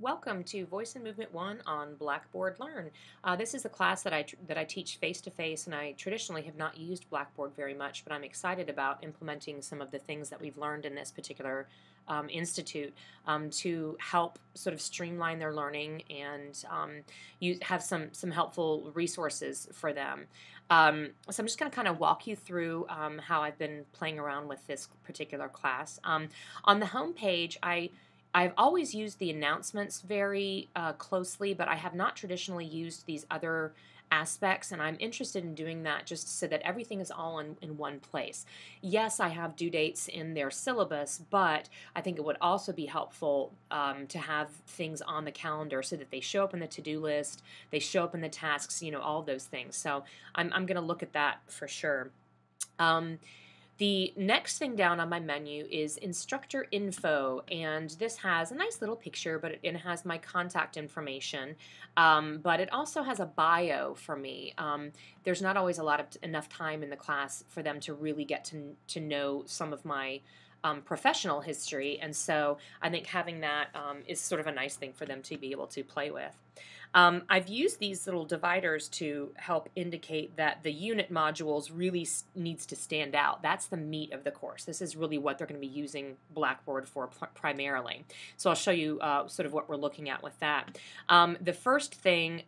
Welcome to Voice and Movement 1 on Blackboard Learn. This is a class that I teach face-to-face, and I traditionally have not used Blackboard very much, but I'm excited about implementing some of the things that we've learned in this particular institute to help sort of streamline their learning and have some helpful resources for them. So I'm just going to kind of walk you through how I've been playing around with this particular class. On the home page, I've always used the announcements very closely, but I have not traditionally used these other aspects, and I'm interested in doing that just so that everything is all in one place. Yes, I have due dates in their syllabus, but I think it would also be helpful to have things on the calendar so that they show up in the to-do list, they show up in the tasks, all those things. So I'm going to look at that for sure. The next thing down on my menu is Instructor Info, and this has a nice little picture, but it has my contact information, but it also has a bio for me. There's not always enough time in the class for them to really get to know some of my professional history, and so I think having that is sort of a nice thing for them to be able to play with. I've used these little dividers to help indicate that the unit modules really needs to stand out. That's the meat of the course. This is really what they're going to be using Blackboard for primarily. So I'll show you sort of what we're looking at with that. The first thing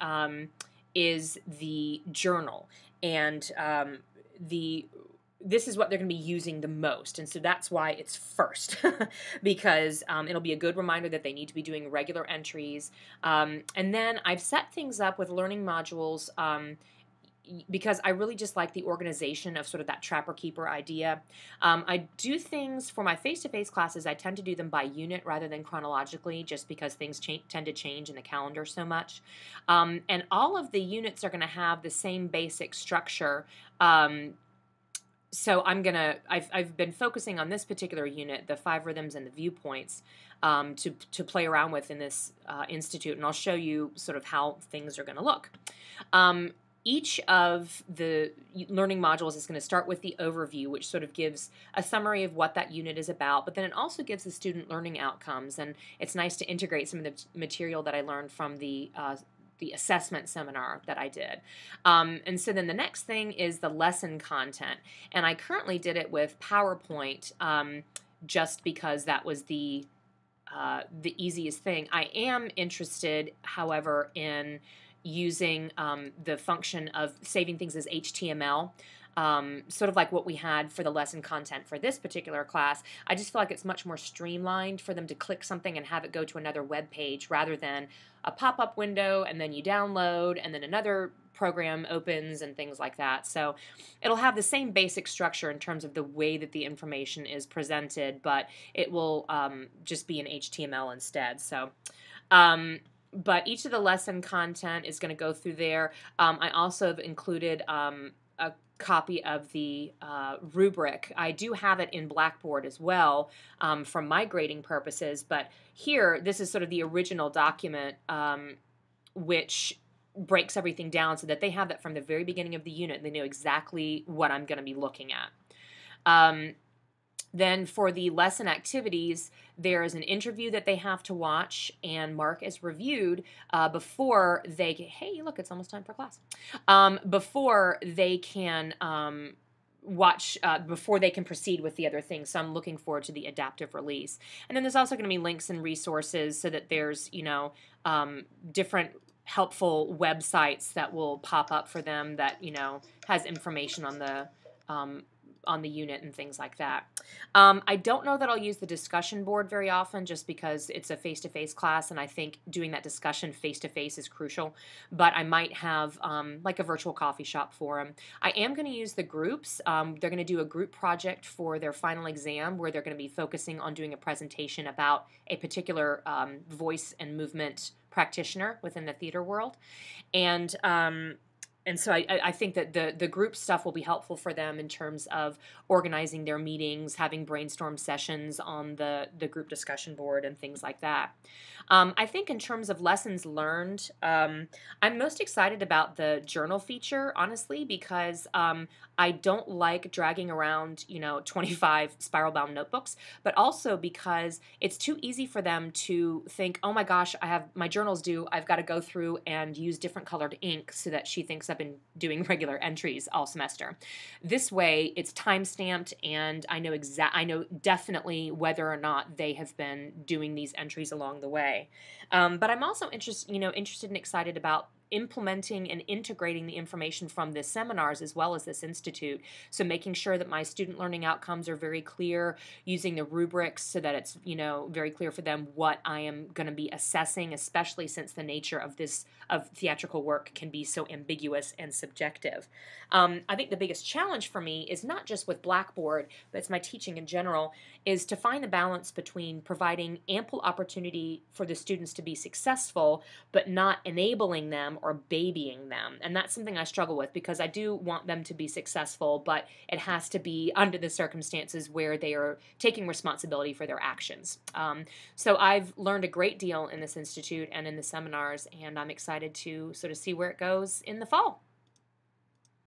is the journal, and this is what they're going to be using the most, and so that's why it's first, because it'll be a good reminder that they need to be doing regular entries. And then I've set things up with learning modules because I really just like the organization of sort of that trapper-keeper idea. I do things for my face-to-face classes. I tend to do them by unit rather than chronologically, just because things tend to change in the calendar so much. And all of the units are going to have the same basic structure. So I've been focusing on this particular unit, the 5 rhythms and the viewpoints, to play around with in this institute, and I'll show you sort of how things are going to look. Each of the learning modules is going to start with the overview, which sort of gives a summary of what that unit is about, but then it also gives the student learning outcomes, and it's nice to integrate some of the material that I learned from the assessment seminar that I did. And so then the next thing is the lesson content, and I currently did it with PowerPoint just because that was the easiest thing. I am interested, however, in using the function of saving things as HTML. Sort of like what we had for the lesson content for this particular class. I just feel like it's much more streamlined for them to click something and have it go to another web page rather than a pop-up window and then you download and then another program opens and things like that. So it'll have the same basic structure in terms of the way that the information is presented, but it will just be in HTML instead. So but each of the lesson content is going to go through there. I also have included a copy of the rubric. I do have it in Blackboard as well for my grading purposes, but here this is sort of the original document which breaks everything down so that they have that from the very beginning of the unit and they know exactly what I'm going to be looking at. Then for the lesson activities, there is an interview that they have to watch and mark as reviewed before they get, hey, look, it's almost time for class. Before they can watch, before they can proceed with the other things. So I'm looking forward to the adaptive release. And then there's also going to be links and resources so that there's, different helpful websites that will pop up for them that, has information on the unit and things like that. I don't know that I'll use the discussion board very often just because it's a face-to-face class and I think doing that discussion face-to-face is crucial, but I might have like a virtual coffee shop forum. I am going to use the groups. They're going to do a group project for their final exam where they're going to be focusing on doing a presentation about a particular voice and movement practitioner within the theater world. And And so I think that the group stuff will be helpful for them in terms of organizing their meetings, having brainstorm sessions on the group discussion board and things like that. I think in terms of lessons learned, I'm most excited about the journal feature, honestly, because I don't like dragging around, 25 spiral bound notebooks, but also because it's too easy for them to think, oh my gosh, I have my journals due. I've got to go through and use different colored ink so that she thinks I've been doing regular entries all semester. This way, it's time stamped, and I know definitely whether or not they have been doing these entries along the way. But I'm also interested and excited about implementing and integrating the information from the seminars as well as this institute. So making sure that my student learning outcomes are very clear, using the rubrics so that it's, very clear for them what I am going to be assessing, especially since the nature of theatrical work can be so ambiguous and subjective. I think the biggest challenge for me is not just with Blackboard, but it's my teaching in general, is to find the balance between providing ample opportunity for the students to be successful, but not enabling them or babying them. And that's something I struggle with, because I do want them to be successful, but it has to be under the circumstances where they are taking responsibility for their actions. So I've learned a great deal in this institute and in the seminars, and I'm excited to sort of see where it goes in the fall.